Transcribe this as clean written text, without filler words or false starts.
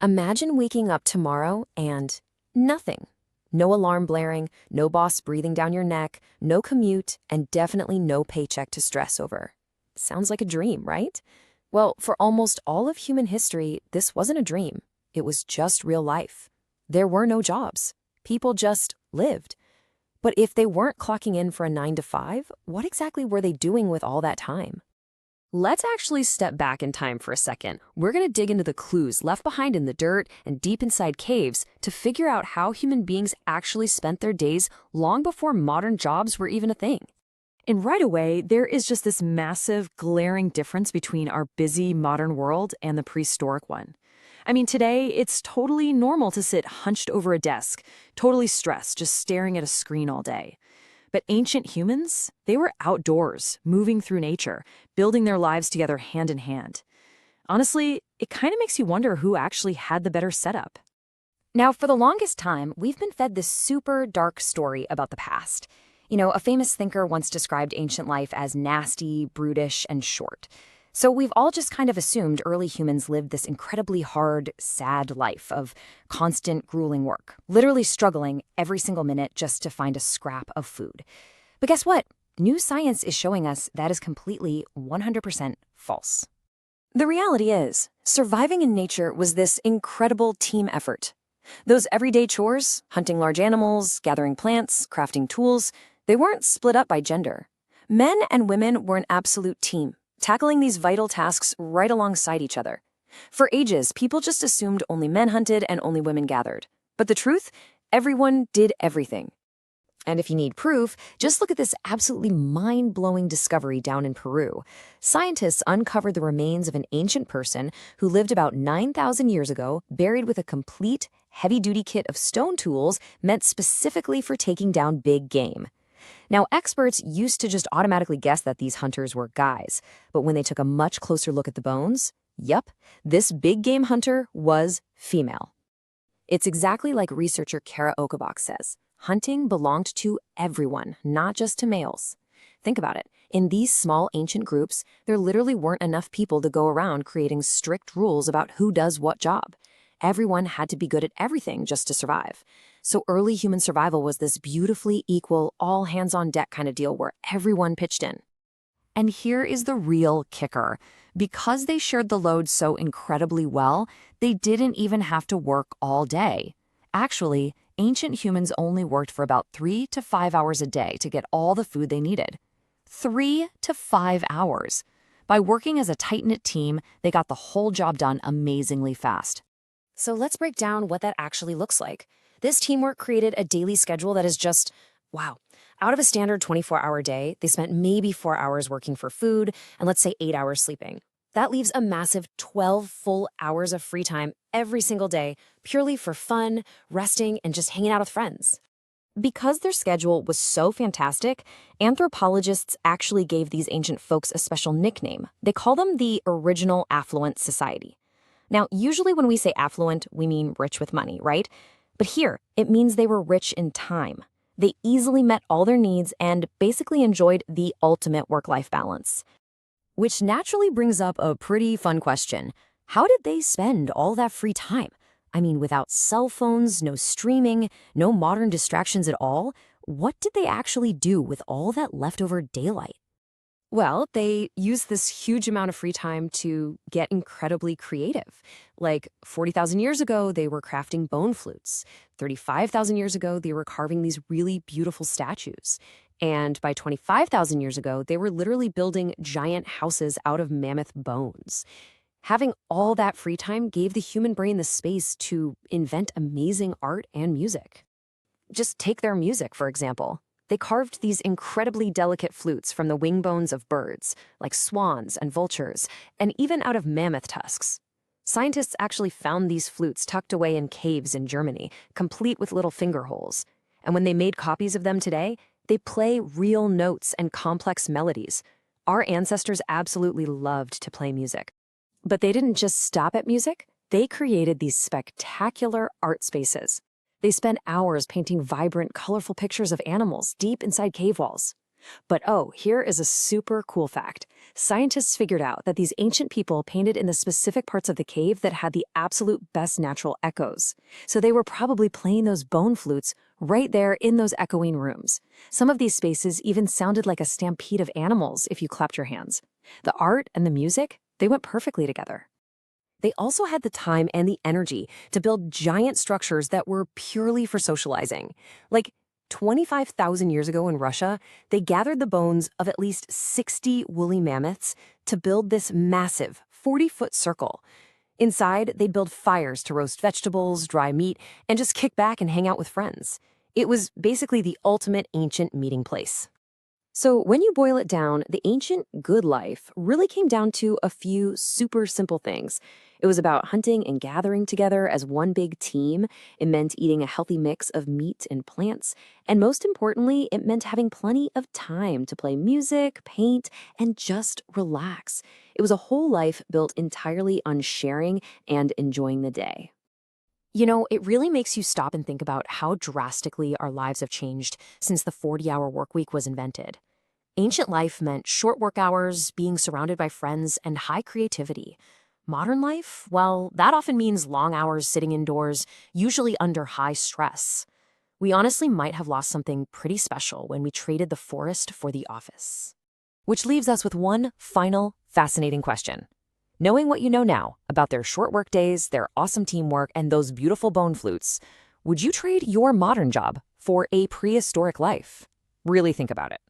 Imagine waking up tomorrow and nothing. No alarm blaring, no boss breathing down your neck, no commute, and definitely no paycheck to stress over. Sounds like a dream, right? Well, for almost all of human history, this wasn't a dream. It was just real life. There were no jobs. People just lived. But if they weren't clocking in for a 9 to 5, what exactly were they doing with all that time? Let's actually step back in time for a second. We're going to dig into the clues left behind in the dirt and deep inside caves to figure out how human beings actually spent their days long before modern jobs were even a thing. And right away, there is just this massive, glaring difference between our busy modern world and the prehistoric one. I mean, today, it's totally normal to sit hunched over a desk, totally stressed, just staring at a screen all day. But ancient humans, they were outdoors, moving through nature, building their lives together hand in hand. Honestly, it kind of makes you wonder who actually had the better setup. Now, for the longest time, we've been fed this super dark story about the past. A famous thinker once described ancient life as nasty, brutish, and short. So we've all just kind of assumed early humans lived this incredibly hard, sad life of constant, grueling work, literally struggling every single minute just to find a scrap of food. But guess what? New science is showing us that is completely 100% false. The reality is, surviving in nature was this incredible team effort. Those everyday chores, hunting large animals, gathering plants, crafting tools, they weren't split up by gender. Men and women were an absolute team, tackling these vital tasks right alongside each other. For ages, people just assumed only men hunted and only women gathered. But the truth? Everyone did everything. And if you need proof, just look at this absolutely mind-blowing discovery down in Peru. Scientists uncovered the remains of an ancient person who lived about 9,000 years ago, buried with a complete, heavy-duty kit of stone tools meant specifically for taking down big game. Now, experts used to just automatically guess that these hunters were guys, but when they took a much closer look at the bones, yup, this big game hunter was female. It's exactly like researcher Kara Okabok says. Hunting belonged to everyone, not just to males. Think about it. In these small ancient groups, there literally weren't enough people to go around creating strict rules about who does what job. Everyone had to be good at everything just to survive. So early human survival was this beautifully equal, all-hands-on-deck kind of deal where everyone pitched in. And here is the real kicker. Because they shared the load so incredibly well, they didn't even have to work all day. Actually, ancient humans only worked for about 3 to 5 hours a day to get all the food they needed. 3 to 5 hours. By working as a tight-knit team, they got the whole job done amazingly fast. So let's break down what that actually looks like. This teamwork created a daily schedule that is just, wow. Out of a standard 24-hour day, they spent maybe 4 hours working for food and let's say 8 hours sleeping. That leaves a massive 12 full hours of free time every single day, purely for fun, resting, and just hanging out with friends. Because their schedule was so fantastic, anthropologists actually gave these ancient folks a special nickname. They call them the original affluent society. Now, usually when we say affluent, we mean rich with money, right? But here, it means they were rich in time. They easily met all their needs and basically enjoyed the ultimate work-life balance. Which naturally brings up a pretty fun question. How did they spend all that free time? I mean, without cell phones, no streaming, no modern distractions at all, what did they actually do with all that leftover daylight? Well, they used this huge amount of free time to get incredibly creative. Like 40,000 years ago, they were crafting bone flutes. 35,000 years ago, they were carving these really beautiful statues. And by 25,000 years ago, they were literally building giant houses out of mammoth bones. Having all that free time gave the human brain the space to invent amazing art and music. Just take their music, for example. They carved these incredibly delicate flutes from the wing bones of birds, like swans and vultures, and even out of mammoth tusks. Scientists actually found these flutes tucked away in caves in Germany, complete with little finger holes. And when they made copies of them today, they play real notes and complex melodies. Our ancestors absolutely loved to play music. But they didn't just stop at music. They created these spectacular art spaces. They spent hours painting vibrant, colorful pictures of animals deep inside cave walls. But oh, here is a super cool fact. Scientists figured out that these ancient people painted in the specific parts of the cave that had the absolute best natural echoes. So they were probably playing those bone flutes right there in those echoing rooms. Some of these spaces even sounded like a stampede of animals if you clapped your hands. The art and the music, they went perfectly together. They also had the time and the energy to build giant structures that were purely for socializing. Like 25,000 years ago in Russia, they gathered the bones of at least 60 woolly mammoths to build this massive 40-foot circle. Inside, they'd build fires to roast vegetables, dry meat, and just kick back and hang out with friends. It was basically the ultimate ancient meeting place. So when you boil it down, the ancient good life really came down to a few super simple things. It was about hunting and gathering together as one big team. It meant eating a healthy mix of meat and plants. And most importantly, it meant having plenty of time to play music, paint, and just relax. It was a whole life built entirely on sharing and enjoying the day. You know, it really makes you stop and think about how drastically our lives have changed since the 40-hour workweek was invented. Ancient life meant short work hours, being surrounded by friends, and high creativity. Modern life, well, that often means long hours sitting indoors, usually under high stress. We honestly might have lost something pretty special when we traded the forest for the office. Which leaves us with one final fascinating question. Knowing what you know now about their short work days, their awesome teamwork, and those beautiful bone flutes, would you trade your modern job for a prehistoric life? Really think about it.